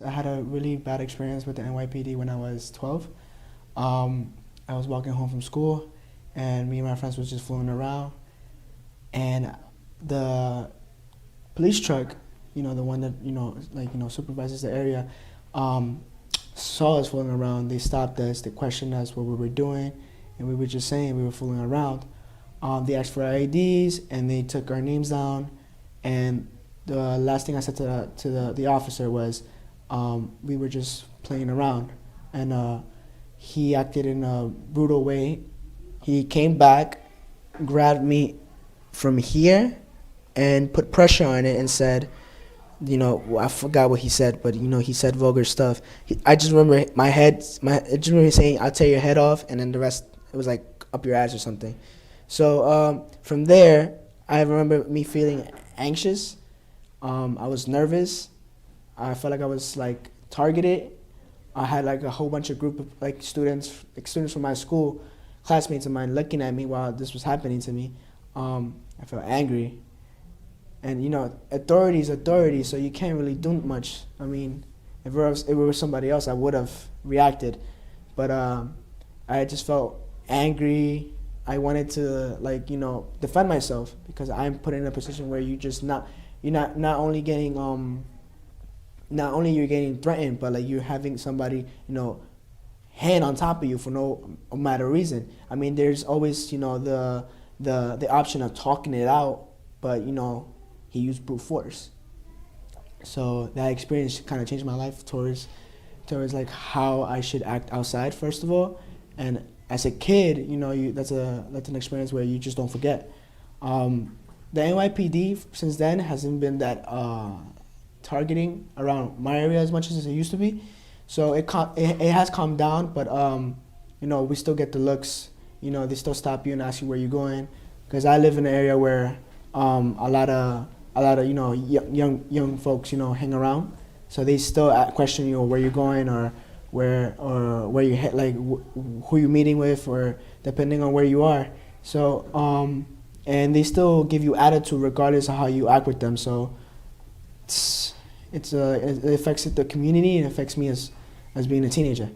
I had a really bad experience with the NYPD when I was 12. I was walking home from school, and me and my friends was just fooling around, and the police truck, the one that supervises the area, saw us fooling around. They stopped us. They questioned us what we were doing, and we were just saying we were fooling around. They asked for our IDs, and they took our names down. And the last thing I said to the officer was, we were just playing around, and he acted in a brutal way. He came back, grabbed me from here, and put pressure on it and said, I forgot what he said, but he said vulgar stuff. I just remember I just remember saying, "I'll tear your head off," and then the rest, it was like up your ass or something. So from there, I remember me feeling anxious. I was nervous. I felt like I was like targeted. I had like a whole bunch of group of like students from my school, classmates of mine, looking at me while this was happening to me. I felt angry. And authority is authority, so you can't really do much. I mean, if it was somebody else, I would have reacted. But I just felt angry. I wanted to defend myself, because I'm put in a position where you're not only getting threatened, but like you're having somebody hand on top of you for no matter reason. I mean, there's always the option of talking it out, but he used brute force. So that experience kind of changed my life towards like how I should act outside, first of all, and as a kid, that's an experience where you just don't forget. The NYPD since then hasn't been that targeting around my area as much as it used to be, so it has calmed down. But we still get the looks. They still stop you and ask you where you're going, because I live in an area where a lot of young folks hang around, so they still question you where you're going, or where you who you're meeting with, or depending on where you are. So and they still give you attitude regardless of how you act with them. So it affects the community, and it affects me as being a teenager.